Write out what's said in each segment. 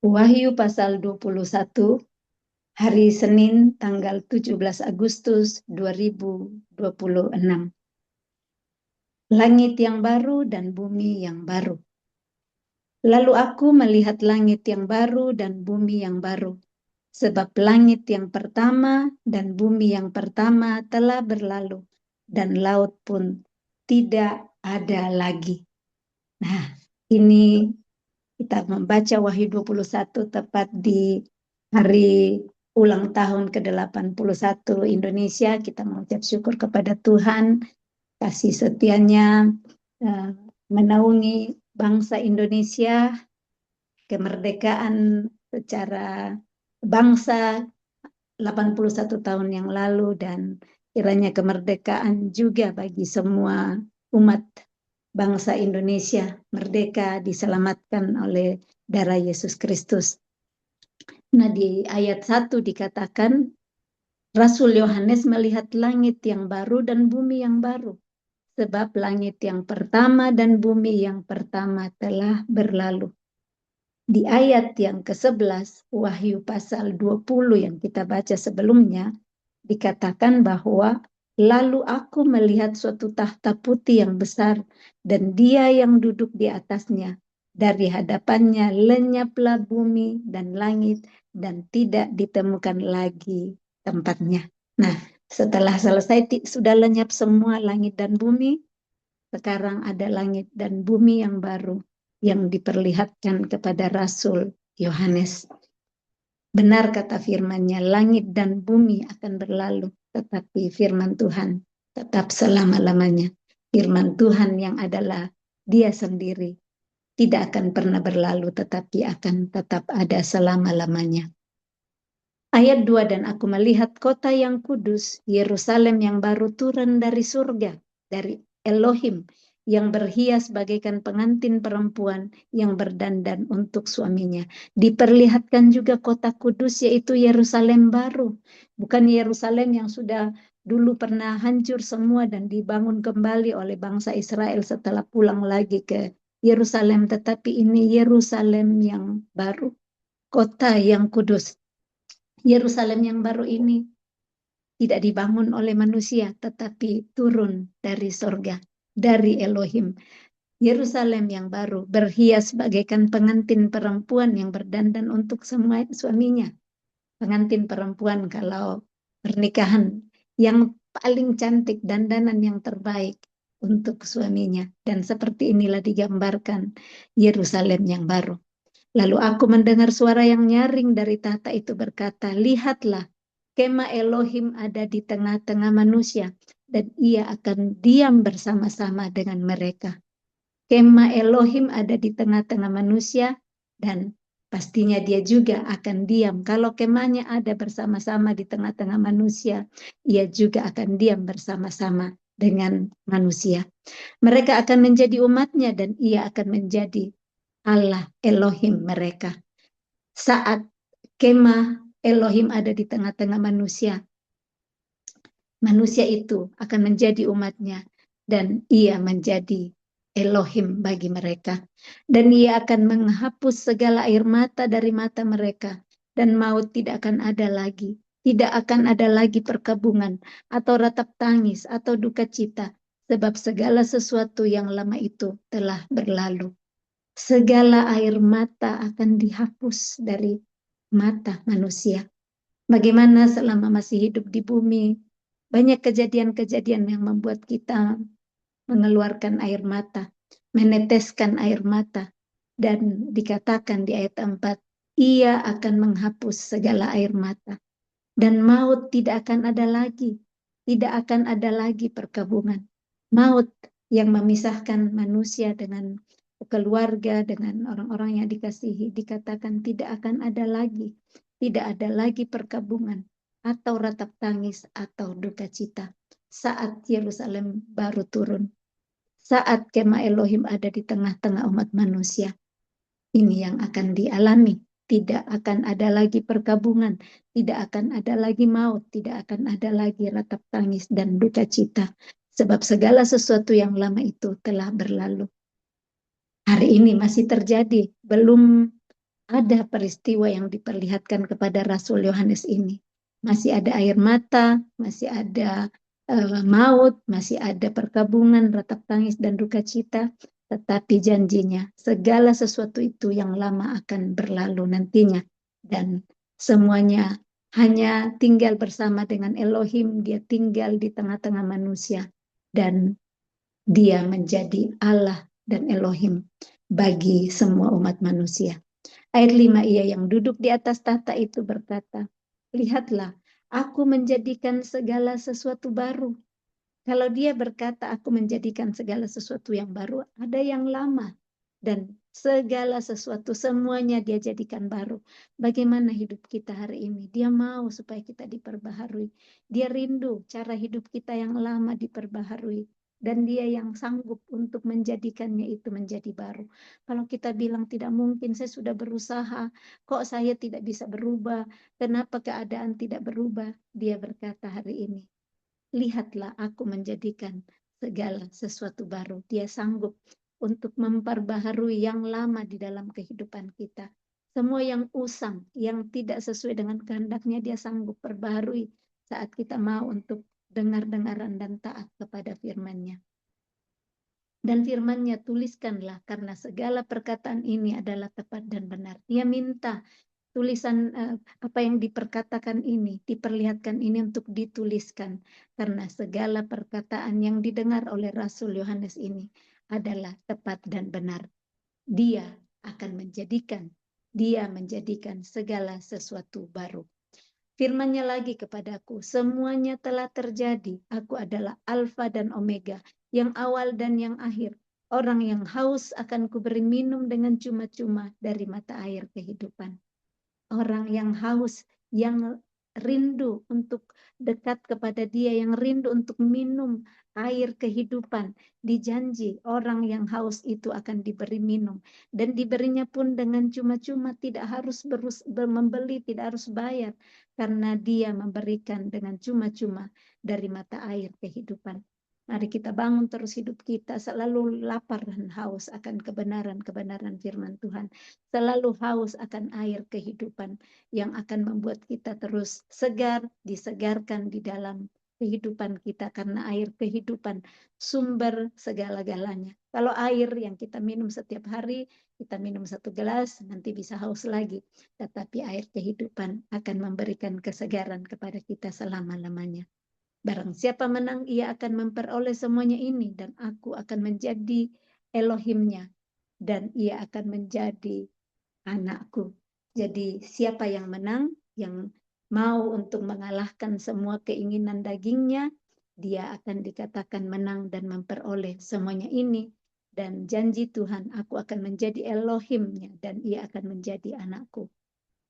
Wahyu pasal 21, hari Senin tanggal 17 Agustus 2026. Langit yang baru dan bumi yang baru. Lalu aku melihat langit yang baru dan bumi yang baru, sebab langit yang pertama dan bumi yang pertama telah berlalu, dan laut pun tidak ada lagi. Nah, ini kita membaca Wahyu 21 tepat di hari ulang tahun ke-81 Indonesia. Kita mengucap syukur kepada Tuhan, kasih setianya menaungi bangsa Indonesia, kemerdekaan secara bangsa 81 tahun yang lalu, dan kiranya kemerdekaan juga bagi semua umat bangsa Indonesia, merdeka, diselamatkan oleh darah Yesus Kristus. Nah, di ayat 1 dikatakan, Rasul Yohanes melihat langit yang baru dan bumi yang baru, sebab langit yang pertama dan bumi yang pertama telah berlalu. Di ayat yang ke-11, Wahyu pasal 20 yang kita baca sebelumnya, dikatakan bahwa lalu aku melihat suatu tahta putih yang besar dan dia yang duduk di atasnya. Dari hadapannya lenyaplah bumi dan langit dan tidak ditemukan lagi tempatnya. Nah, setelah selesai sudah lenyap semua langit dan bumi, sekarang ada langit dan bumi yang baru yang diperlihatkan kepada Rasul Yohanes. Benar kata firman-Nya, langit dan bumi akan berlalu, tetapi firman Tuhan tetap selama-lamanya. Firman Tuhan yang adalah Dia sendiri tidak akan pernah berlalu, tetapi akan tetap ada selama-lamanya. Ayat 2, dan aku melihat kota yang kudus, Yerusalem yang baru turun dari surga, dari Elohim, yang berhias bagaikan pengantin perempuan yang berdandan untuk suaminya. Diperlihatkan juga kota kudus, yaitu Yerusalem baru. Bukan Yerusalem yang sudah dulu pernah hancur semua dan dibangun kembali oleh bangsa Israel setelah pulang lagi ke Yerusalem, tetapi ini Yerusalem yang baru, kota yang kudus. Yerusalem yang baru ini tidak dibangun oleh manusia, tetapi turun dari sorga, dari Elohim. Yerusalem yang baru berhias bagaikan pengantin perempuan yang berdandan untuk semua suaminya. Pengantin perempuan kalau pernikahan yang paling cantik, dandanan yang terbaik untuk suaminya. Dan seperti inilah digambarkan Yerusalem yang baru. Lalu aku mendengar suara yang nyaring dari tahta itu berkata, lihatlah, kemah Elohim ada di tengah-tengah manusia, dan ia akan diam bersama-sama dengan mereka. Kemah Elohim ada di tengah-tengah manusia, dan pastinya dia juga akan diam. Kalau kemahnya ada bersama-sama di tengah-tengah manusia, ia juga akan diam bersama-sama dengan manusia. Mereka akan menjadi umatnya, dan ia akan menjadi Allah Elohim mereka. Saat kemah Elohim ada di tengah-tengah manusia, manusia itu akan menjadi umatnya dan ia menjadi Elohim bagi mereka. Dan ia akan menghapus segala air mata dari mata mereka, dan maut tidak akan ada lagi. Tidak akan ada lagi perkabungan atau ratap tangis atau duka cita, sebab segala sesuatu yang lama itu telah berlalu. Segala air mata akan dihapus dari mata manusia. Bagaimana selama masih hidup di bumi, banyak kejadian-kejadian yang membuat kita mengeluarkan air mata, meneteskan air mata. Dan dikatakan di ayat 4, ia akan menghapus segala air mata. Dan maut tidak akan ada lagi. Tidak akan ada lagi perkabungan. Maut yang memisahkan manusia dengan keluarga, dengan orang-orang yang dikasihi, dikatakan tidak akan ada lagi. Tidak ada lagi perkabungan atau ratap tangis atau duka cita saat Yerusalem baru turun. Saat kemah Elohim ada di tengah-tengah umat manusia. Ini yang akan dialami. Tidak akan ada lagi perkabungan, tidak akan ada lagi maut, tidak akan ada lagi ratap tangis dan duka cita. Sebab segala sesuatu yang lama itu telah berlalu. Hari ini masih terjadi, belum ada peristiwa yang diperlihatkan kepada Rasul Yohanes ini. Masih ada air mata, masih ada maut, masih ada perkabungan, ratap tangis, dan duka cita. Tetapi janjinya, segala sesuatu itu yang lama akan berlalu nantinya. Dan semuanya hanya tinggal bersama dengan Elohim, dia tinggal di tengah-tengah manusia. Dan dia menjadi Allah dan Elohim bagi semua umat manusia. Ayat 5, ia yang duduk di atas tahta itu berkata, lihatlah, aku menjadikan segala sesuatu baru. Kalau dia berkata, aku menjadikan segala sesuatu yang baru, ada yang lama. Dan segala sesuatu, semuanya dia jadikan baru. Bagaimana hidup kita hari ini? Dia mau supaya kita diperbaharui. Dia rindu cara hidup kita yang lama diperbaharui. Dan dia yang sanggup untuk menjadikannya itu menjadi baru. Kalau kita bilang tidak mungkin, saya sudah berusaha, kok saya tidak bisa berubah, kenapa keadaan tidak berubah? Dia berkata hari ini, lihatlah aku menjadikan segala sesuatu baru. Dia sanggup untuk memperbaharui yang lama di dalam kehidupan kita. Semua yang usang, yang tidak sesuai dengan kehendaknya, dia sanggup perbaharui saat kita mau untuk dengar-dengaran dan taat kepada firman-Nya. Dan firman-Nya tuliskanlah, karena segala perkataan ini adalah tepat dan benar. Dia minta tulisan apa yang diperkatakan ini, diperlihatkan ini untuk dituliskan, karena segala perkataan yang didengar oleh Rasul Yohanes ini adalah tepat dan benar. Dia akan menjadikan segala sesuatu baru. Firman-Nya lagi kepadaku, semuanya telah terjadi. Aku adalah Alfa dan Omega, yang awal dan yang akhir. Orang yang haus akan kuberi minum dengan cuma-cuma dari mata air kehidupan. Orang yang haus, yang rindu untuk dekat kepada dia, yang rindu untuk minum air kehidupan, dijanji orang yang haus itu akan diberi minum, dan diberinya pun dengan cuma-cuma, tidak harus membeli, tidak harus bayar, karena dia memberikan dengan cuma-cuma dari mata air kehidupan. Mari kita bangun terus hidup kita selalu lapar dan haus akan kebenaran firman Tuhan. Selalu haus akan air kehidupan yang akan membuat kita terus segar, disegarkan di dalam kehidupan kita, karena air kehidupan sumber segala-galanya. Kalau air yang kita minum setiap hari, kita minum 1 gelas, nanti bisa haus lagi. Tetapi air kehidupan akan memberikan kesegaran kepada kita selama-lamanya. Barang siapa menang, ia akan memperoleh semuanya ini, dan aku akan menjadi Elohimnya, dan ia akan menjadi anakku. Jadi siapa yang menang, yang mau untuk mengalahkan semua keinginan dagingnya, dia akan dikatakan menang dan memperoleh semuanya ini. Dan janji Tuhan, aku akan menjadi Elohimnya dan ia akan menjadi anakku.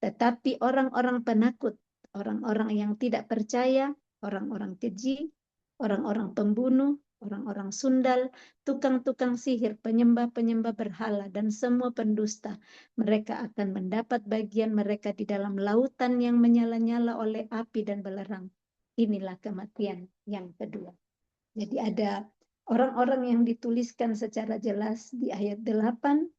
Tetapi orang-orang penakut, orang-orang yang tidak percaya, orang-orang keji, orang-orang pembunuh, orang-orang sundal, tukang-tukang sihir, penyembah-penyembah berhala, dan semua pendusta, mereka akan mendapat bagian mereka di dalam lautan yang menyala-nyala oleh api dan belerang. Inilah kematian yang kedua. Jadi ada orang-orang yang dituliskan secara jelas di ayat 8,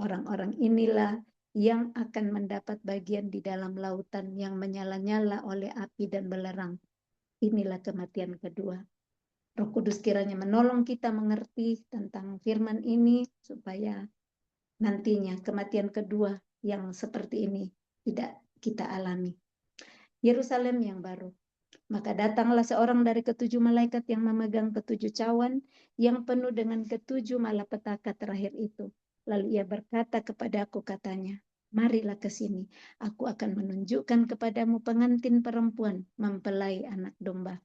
orang-orang inilah yang akan mendapat bagian di dalam lautan yang menyala-nyala oleh api dan belerang. Inilah kematian kedua. Roh Kudus kiranya menolong kita mengerti tentang firman ini, supaya nantinya kematian kedua yang seperti ini tidak kita alami. Yerusalem yang baru. Maka datanglah seorang dari ketujuh malaikat yang memegang ketujuh cawan, yang penuh dengan ketujuh malapetaka terakhir itu. Lalu ia berkata kepadaku, katanya, marilah ke sini, aku akan menunjukkan kepadamu pengantin perempuan mempelai anak domba.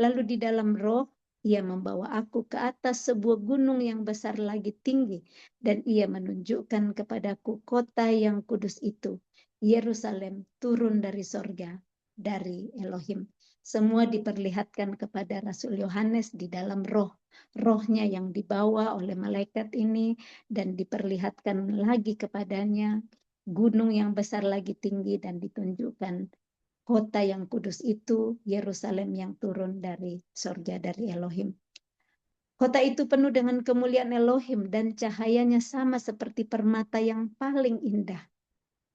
Lalu di dalam roh, ia membawa aku ke atas sebuah gunung yang besar lagi tinggi, dan ia menunjukkan kepadaku kota yang kudus itu, Yerusalem, turun dari sorga, dari Elohim. Semua diperlihatkan kepada Rasul Yohanes di dalam roh. Rohnya yang dibawa oleh malaikat ini, dan diperlihatkan lagi kepadanya gunung yang besar lagi tinggi, dan ditunjukkan kota yang kudus itu, Yerusalem yang turun dari surga, dari Elohim. Kota itu penuh dengan kemuliaan Elohim, dan cahayanya sama seperti permata yang paling indah.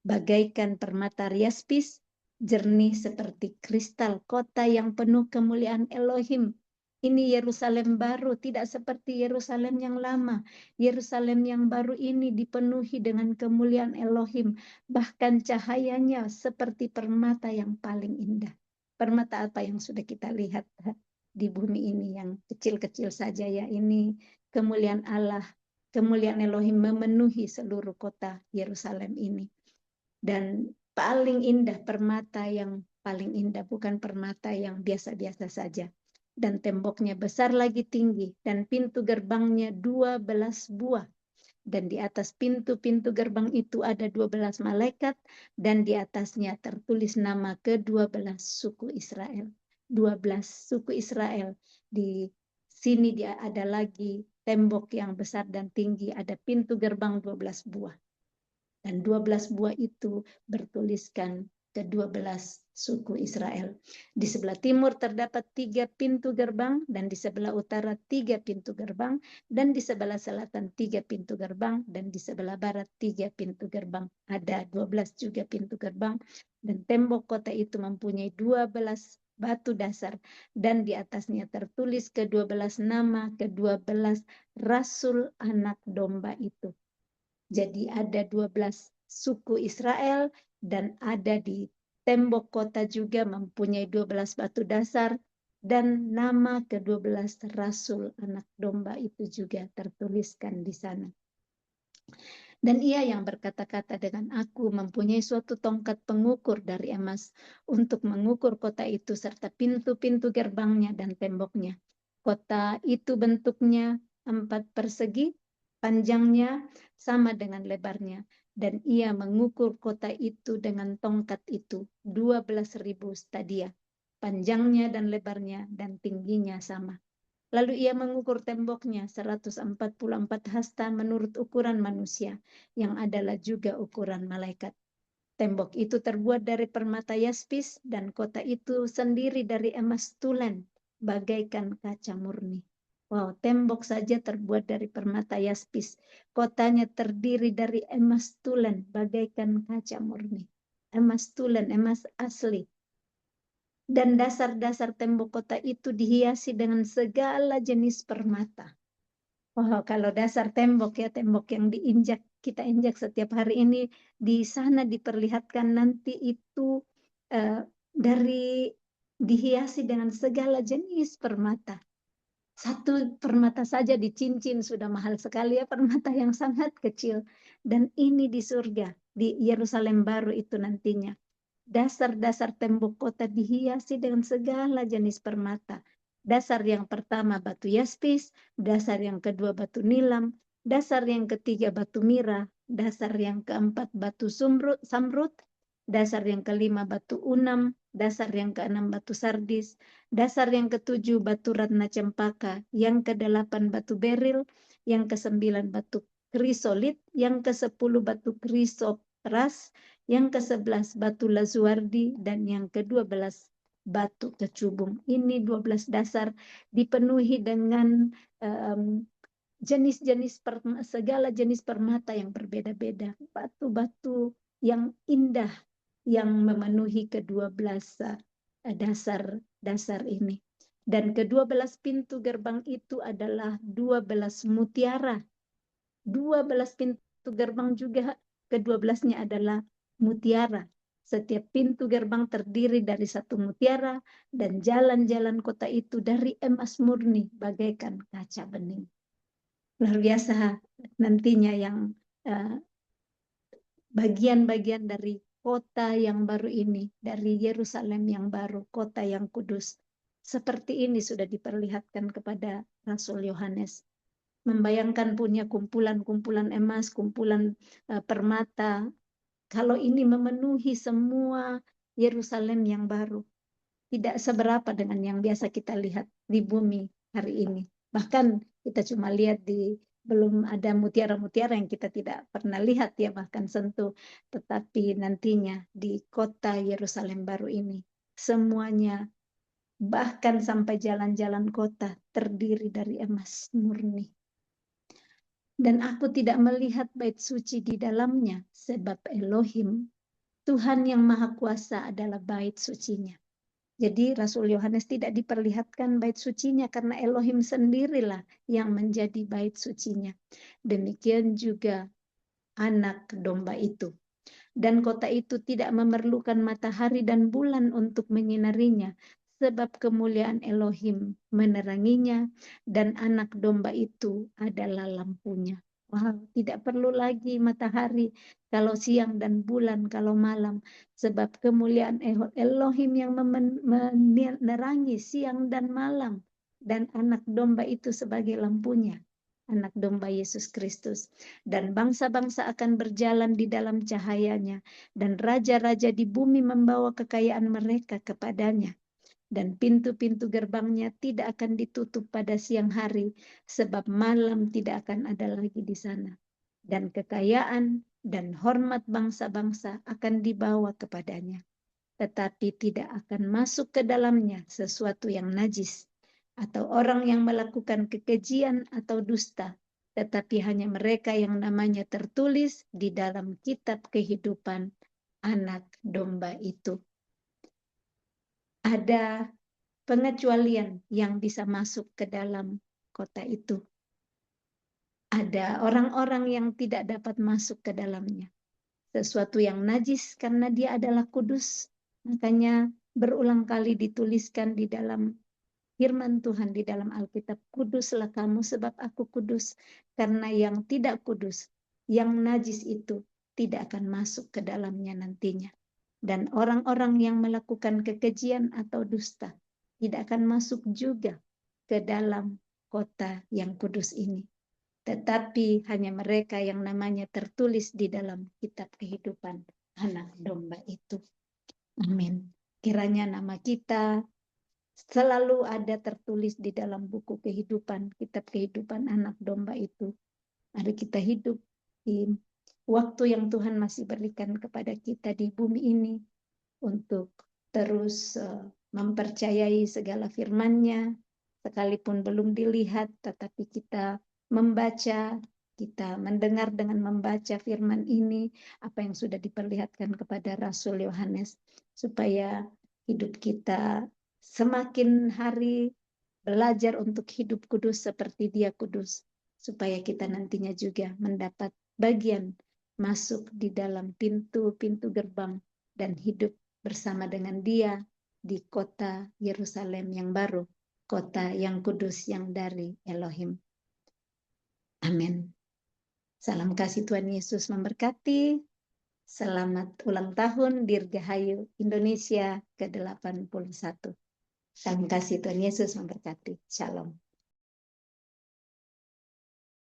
bagaikan permata yaspis, jernih seperti kristal, kota yang penuh kemuliaan Elohim. Ini Yerusalem baru, tidak seperti Yerusalem yang lama. Yerusalem yang baru ini dipenuhi dengan kemuliaan Elohim, bahkan cahayanya seperti permata yang paling indah. Permata apa yang sudah kita lihat di bumi ini, yang kecil-kecil saja ya, ini kemuliaan Allah, kemuliaan Elohim memenuhi seluruh kota Yerusalem ini. Dan paling indah, permata yang paling indah, bukan permata yang biasa-biasa saja. Dan temboknya besar lagi tinggi, dan pintu gerbangnya 12 buah. Dan di atas pintu-pintu gerbang itu ada 12 malaikat, dan di atasnya tertulis nama ke-12 suku Israel. 12 suku Israel. Di sini dia ada lagi tembok yang besar dan tinggi, ada pintu gerbang 12 buah. Dan 12 buah itu bertuliskan ke-12 suku Israel. Di sebelah timur terdapat 3 pintu gerbang, dan di sebelah utara 3 pintu gerbang, dan di sebelah selatan 3 pintu gerbang, dan di sebelah barat 3 pintu gerbang. Ada 12 juga pintu gerbang, dan tembok kota itu mempunyai 12 batu dasar, dan di atasnya tertulis ke-12 nama ke-12 rasul anak domba itu. Jadi ada 12 suku Israel, dan ada di tembok kota juga mempunyai 12 batu dasar, dan nama ke-12 rasul anak domba itu juga tertuliskan di sana. Dan ia yang berkata-kata dengan aku mempunyai suatu tongkat pengukur dari emas untuk mengukur kota itu serta pintu-pintu gerbangnya dan temboknya. Kota itu bentuknya 4 persegi, panjangnya sama dengan lebarnya, dan ia mengukur kota itu dengan tongkat itu 12.000 stadia, panjangnya dan lebarnya dan tingginya sama. Lalu ia mengukur temboknya 144 hasta menurut ukuran manusia, yang adalah juga ukuran malaikat. Tembok itu terbuat dari permata yaspis, dan kota itu sendiri dari emas tulen, bagaikan kaca murni. Wow, tembok saja terbuat dari permata yaspis. Kotanya terdiri dari emas tulen, bagaikan kaca murni. Emas tulen, emas asli. Dan dasar-dasar tembok kota itu dihiasi dengan segala jenis permata. Wow, kalau dasar tembok ya, tembok yang kita injak setiap hari ini, di sana diperlihatkan nanti itu dihiasi dengan segala jenis permata. Satu permata saja di cincin sudah mahal sekali ya, permata yang sangat kecil. Dan ini di surga, di Yerusalem baru itu nantinya. Dasar-dasar tembok kota dihiasi dengan segala jenis permata. Dasar yang pertama batu yaspis, dasar yang kedua batu nilam, dasar yang ketiga batu mira, dasar yang keempat batu samrut, dasar yang kelima batu unam, dasar yang keenam batu sardis, dasar yang ketujuh batu ratna cempaka, yang kedelapan batu beril, yang kesembilan batu krisolit, yang kesepuluh batu krisopras, yang ke-11 batu lazuardi, dan yang ke-12 batu kecubung. Ini 12 dasar dipenuhi dengan jenis-jenis segala jenis permata yang berbeda-beda. Batu-batu yang indah yang memenuhi ke-12 dasar ini. Dan ke-12 pintu gerbang itu adalah 12 mutiara. 12 pintu gerbang juga ke-12-nya adalah mutiara. Setiap pintu gerbang terdiri dari satu mutiara, dan jalan-jalan kota itu dari emas murni bagaikan kaca bening. Luar biasa nantinya yang bagian-bagian dari kota yang baru ini, dari Yerusalem yang baru, kota yang kudus. Seperti ini sudah diperlihatkan kepada Rasul Yohanes. Membayangkan punya kumpulan-kumpulan emas, kumpulan permata. Kalau ini memenuhi semua Yerusalem yang baru, tidak seberapa dengan yang biasa kita lihat di bumi hari ini. Bahkan kita cuma lihat belum ada mutiara-mutiara yang kita tidak pernah lihat ya, bahkan sentuh. Tetapi nantinya di kota Yerusalem baru ini, semuanya bahkan sampai jalan-jalan kota terdiri dari emas murni. Dan aku tidak melihat bait suci di dalamnya, sebab Elohim Tuhan yang Maha Kuasa adalah bait sucinya. Jadi Rasul Yohanes tidak diperlihatkan bait sucinya karena Elohim sendirilah yang menjadi bait sucinya. Demikian juga anak domba itu. Dan kota itu tidak memerlukan matahari dan bulan untuk menyinarinya, sebab kemuliaan Elohim meneranginya, dan anak domba itu adalah lampunya. Wow, tidak perlu lagi matahari kalau siang dan bulan kalau malam, sebab kemuliaan Elohim yang menerangi siang dan malam, dan anak domba itu sebagai lampunya, anak domba Yesus Kristus. Dan bangsa-bangsa akan berjalan di dalam cahayanya, dan raja-raja di bumi membawa kekayaan mereka kepadanya. Dan pintu-pintu gerbangnya tidak akan ditutup pada siang hari, sebab malam tidak akan ada lagi di sana. Dan kekayaan dan hormat bangsa-bangsa akan dibawa kepadanya, tetapi tidak akan masuk ke dalamnya sesuatu yang najis, atau orang yang melakukan kekejian atau dusta, tetapi hanya mereka yang namanya tertulis di dalam kitab kehidupan anak domba itu. Ada pengecualian yang bisa masuk ke dalam kota itu. Ada orang-orang yang tidak dapat masuk ke dalamnya. Sesuatu yang najis karena dia adalah kudus. Makanya berulang kali dituliskan di dalam firman Tuhan di dalam Alkitab, kuduslah kamu sebab aku kudus. Karena yang tidak kudus, yang najis itu tidak akan masuk ke dalamnya nantinya. Dan orang-orang yang melakukan kekejian atau dusta tidak akan masuk juga ke dalam kota yang kudus ini. Tetapi hanya mereka yang namanya tertulis di dalam kitab kehidupan anak domba itu. Amin. Kiranya nama kita selalu ada tertulis di dalam buku kehidupan, kitab kehidupan anak domba itu. Mari kita hidup di waktu yang Tuhan masih berikan kepada kita di bumi ini untuk terus mempercayai segala firman-Nya, sekalipun belum dilihat, tetapi kita membaca, kita mendengar dengan membaca firman ini, apa yang sudah diperlihatkan kepada Rasul Yohanes, supaya hidup kita semakin hari belajar untuk hidup kudus seperti Dia kudus, supaya kita nantinya juga mendapat bagian masuk di dalam pintu-pintu gerbang dan hidup bersama dengan Dia di kota Yerusalem yang baru, kota yang kudus yang dari Elohim. Amin. Salam kasih Tuhan Yesus memberkati. Selamat ulang tahun Dirgahayu Indonesia ke-81. Salam kasih Tuhan Yesus memberkati. Shalom.